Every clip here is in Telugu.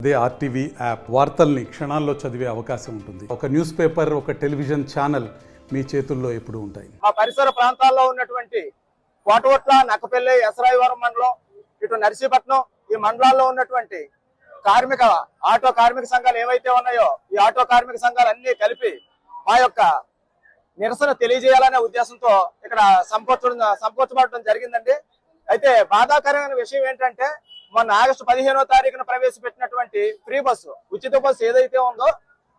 అదే ఆర్టీవీ యాప్ వార్తల్ని క్షణాల్లో చదివే అవకాశం ఉంటుంది. ఒక న్యూస్ పేపర్, ఒక టెలివిజన్ ఛానల్ మీ చేతుల్లో ఎప్పుడూ ఉంటాయి. మా పరిసర ప్రాంతాల్లో ఉన్నటువంటి కోటవట్ల, నక్కపల్లి, ఎసరాయివరం మండలం, ఇటు నర్సీపట్నం ఈ మండలాల్లో ఉన్నటువంటి ఆటో కార్మిక సంఘాలు ఏవైతే ఉన్నాయో ఈ ఆటో కార్మిక సంఘాలు అన్ని కలిపి మా యొక్క నిరసన తెలియజేయాలనే ఉద్దేశంతో ఇక్కడ సంపోర్చబడటం జరిగిందండి. అయితే బాధాకరమైన విషయం ఏంటంటే మొన్న ఆగస్టు 15వ తారీఖున ప్రవేశపెట్టినటువంటి ఫ్రీ బస్సు, ఉచిత బస్సు ఏదైతే ఉందో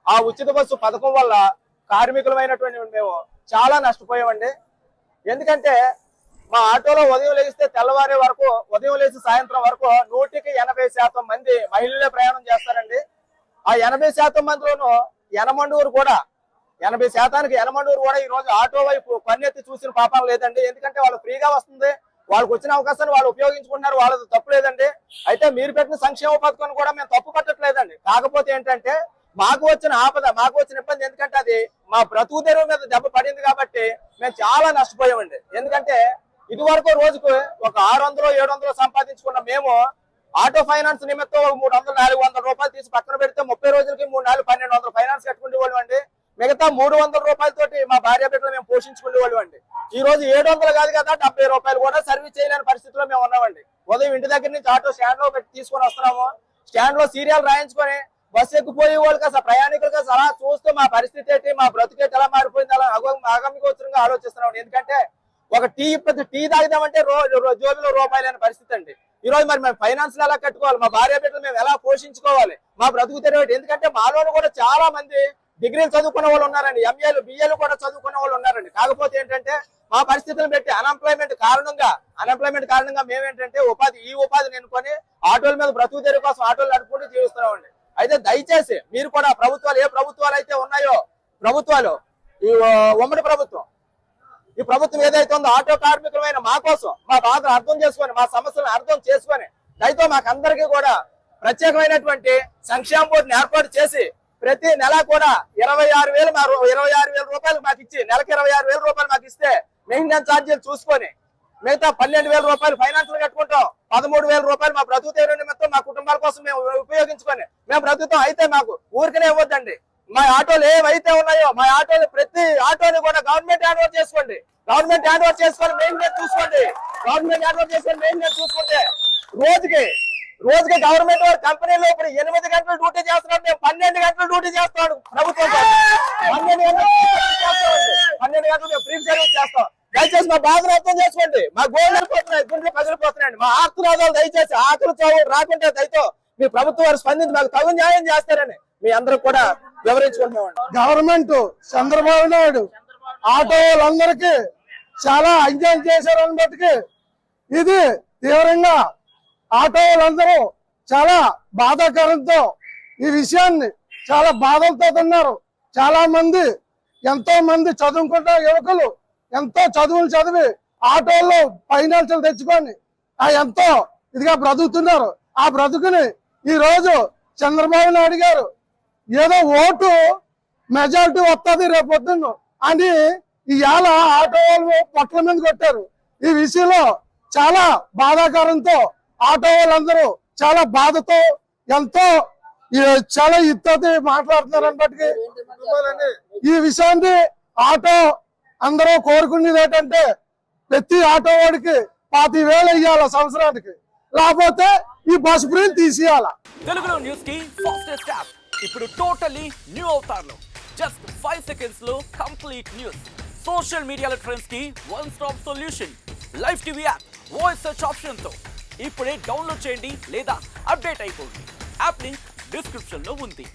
ఆ ఉచిత బస్సు పథకం వల్ల కార్మికులమైనటువంటి మేము చాలా నష్టపోయామండి. ఎందుకంటే మా ఆటోలో ఉదయం లేస్తే తెల్లవారే వరకు, ఉదయం లేచి సాయంత్రం వరకు 100% మంది మహిళలే ప్రయాణం చేస్తారండి. ఆ 80% మందిలోనూ యనమండూరు కూడా 80%కి యనమండూరు కూడా ఈ రోజు ఆటో వైపు కన్నెత్తి చూసిన పాపం లేదండి. ఎందుకంటే వాళ్ళు ఫ్రీగా వస్తుంది, వాళ్ళకి వచ్చిన అవకాశాన్ని వాళ్ళు ఉపయోగించుకుంటున్నారు, వాళ్ళది తప్పు లేదండి. అయితే మీరు పెట్టిన సంక్షేమ పథకాన్ని కూడా మేము తప్పు పట్టట్లేదండి. కాకపోతే ఏంటంటే మాకు వచ్చిన ఆపద, మాకు వచ్చిన ఇబ్బంది ఎందుకంటే అది మా బ్రతుకు తెరువు మీద దెబ్బ పడింది కాబట్టి మేము చాలా నష్టపోయామండి. ఎందుకంటే ఇది వరకు రోజుకు ఒక 600-700 సంపాదించుకున్న మేము ఆటో ఫైనాన్స్ నిమిత్తం 300-400 రూపాయలు తీసి పక్కన పెడితే 30 రోజులకి 300-1200 ఫైనాన్స్ కట్టుకునేవాళ్ళు అండి. మిగతా 300 రూపాయలతోటి మా భార్య బిడ్డలు మేము పోషించుకునేవాళ్ళు అండి. ఈ రోజు 700 కాదు కదా, 70 రూపాయలు కూడా సర్వీస్ చేయలేని పరిస్థితిలో మేము ఉన్నామండి. ఉదయం ఇంటి దగ్గర నుంచి ఆటో స్టాండ్ లో పెట్టి తీసుకొని వస్తున్నాము. స్టాండ్ లో సీరియల్ రాయించుకొని బస్సు ఎక్కిపోయే వాళ్ళకి అసలు ప్రయాణికులకి అలా చూస్తూ మా పరిస్థితి ఏంటి, మా బ్రతుకేటి ఎలా మారిపోయింది అలా ఆగమిగోచరంగా ఆలోచిస్తున్నాం. ఎందుకంటే ఒక టీ తాగిదామంటే జోబిలో రూపాయలైన పరిస్థితి అండి. ఈ రోజు మరి మేము ఫైనాన్స్ ఎలా కట్టుకోవాలి, మా భార్య బిడ్డలు మేము ఎలా పోషించుకోవాలి, మా బ్రతుకు తెరవేటి. ఎందుకంటే మాలోను కూడా చాలా మంది డిగ్రీలు చదువుకున్న వాళ్ళు ఉన్నారండి, ఎంఏలు బిఏలు కూడా చదువుకున్న వాళ్ళు ఉన్నారండి. కాకపోతే ఏంటంటే మా పరిస్థితులను బట్టి అన్ఎంప్లాయ్మెంట్ కారణంగా మేమేంటంటే ఈ ఉపాధిని ఎన్నుకొని ఆటోల మీద బ్రతుకు తెరువు కోసం ఆటోలు నడుపుకుంటూ జీవిస్తున్నామండి. అయితే దయచేసి మీరు కూడా ఏ ప్రభుత్వాలు అయితే ఉన్నాయో ప్రభుత్వాలు, ఈ ఉమ్మడి ప్రభుత్వం, ఈ ప్రభుత్వం ఏదైతే ఉందో ఆటో కార్మికులమైన మా కోసం మా బాధను అర్థం చేసుకొని, మా సమస్యలను అర్థం చేసుకొని దయతో మాకందరికీ కూడా ప్రత్యేకమైనటువంటి సంక్షేమ బోర్డుని ఏర్పాటు చేసి ప్రతి నెల కూడా 26,000 రూపాయలు మాకు ఇచ్చి, నెలకి 26,000 రూపాయలు మాకు ఇస్తే మెయింటెనెన్స్ ఛార్జీలు చూసుకొని మిగతా 12,000 రూపాయలు ఫైనాన్స్ కట్టుకుంటాం. 13,000 రూపాయలు మా బ్రతుకు తెరువు నిమిత్తం మా కుటుంబాల కోసం మేము ఉపయోగించుకొని మేము బ్రతుకుతాం. అయితే మాకు ఊరికనే ఇవ్వద్దండి. మా ఆటోలు ఏవైతే ఉన్నాయో మా ఆటోలు ప్రతి ఆటోని కూడా గవర్నమెంట్ హ్యాండ్ ఓవర్ చేసుకోండి. గవర్నమెంట్ హ్యాండ్ ఓవర్ చేసుకొని మెయింటెనెన్స్ చూసుకోండి. గవర్నమెంట్ హ్యాండ్ ఓవర్ చేసుకొని మెయింటెనెన్స్ చూసుకుంటే రోజుకి గవర్నమెంట్ వారి కంపెనీలో ఇప్పుడు 8 గంటలు డ్యూటీ చేస్తున్నాడు, మేము 12 గంటలు డ్యూటీ చేస్తాడు ప్రభుత్వం. 12 గంటలు మేము ఫ్రీ సర్వీస్ చేస్తాం. దయచేసి మా బాధను అర్థం చేసుకోండి. మా గోళ్ళు వెళ్ళిపోతున్నాయి, గుండెలు పగిలిపోతున్నాయండి. మా ఆర్తనాదాలు దయచేసి ఆకలి చావు రాకుంటే దయతో మీ ప్రభుత్వం వారు స్పందించి మాకు తగు న్యాయం చేస్తారని మీ అందరూ కూడా వివరించుకుంటున్నామండి. గవర్నమెంట్ చంద్రబాబు నాయుడు ఆటో వాళ్ళందరికీ చాలా అన్యాయం చేశారని బట్టి ఇది తీవ్రంగా ఆటో వాళ్ళందరూ చాలా బాధాకరంతో ఈ విషయాన్ని చాలా బాధలతో ఉన్నారు. చాలా మంది, ఎంతో మంది చదువుకుంటున్న యువకులు ఎంతో చదువులు చదివి ఆటోల్లో ఫైనాన్షియల్ తెచ్చుకొని ఎంతో ఇదిగా బ్రతుకుతున్నారు. ఆ బ్రతుకుని ఈ రోజు చంద్రబాబు నాయుడు గారు ఏదో ఓటు మెజారిటీ వస్తుంది రేపొద్దున అని ఇవాళ ఆటో వాళ్ళు పొట్ల మీద కొట్టారు. ఈ విషయంలో చాలా బాధాకరంతో ఆటో వాళ్ళందరూ చాలా బాధతో ఎంతో చాలా ఇత్తది మాట్లాడుతున్నారని బట్టి ఈ విషయాన్ని ఆటో అందరూ కోరుకునేది ఏంటంటే ప్రతి ఆటో వాడికి 25,000 ఇవ్వాల సంవత్సరానికి, లేకపోతే ఈ బస్ ఫ్రీ తీసేయాల. తెలుగులో న్యూస్ కి ఫాస్టెస్ట్ యాప్ ఇప్పుడు టోటల్లీ న్యూ అవతార్లో జస్ట్ 5 సెకండ్స్ లో కంప్లీట్ న్యూస్. సోషల్ మీడియాలో ట్రెండ్స్ కి one stop solution. Live TV app voice search option తో ఇప్పుడే డౌన్లోడ్ చేయండి లేదా అప్డేట్ అయిపోండి. యాప్ లింక్ డిస్క్రిప్షన్ లో ఉంది.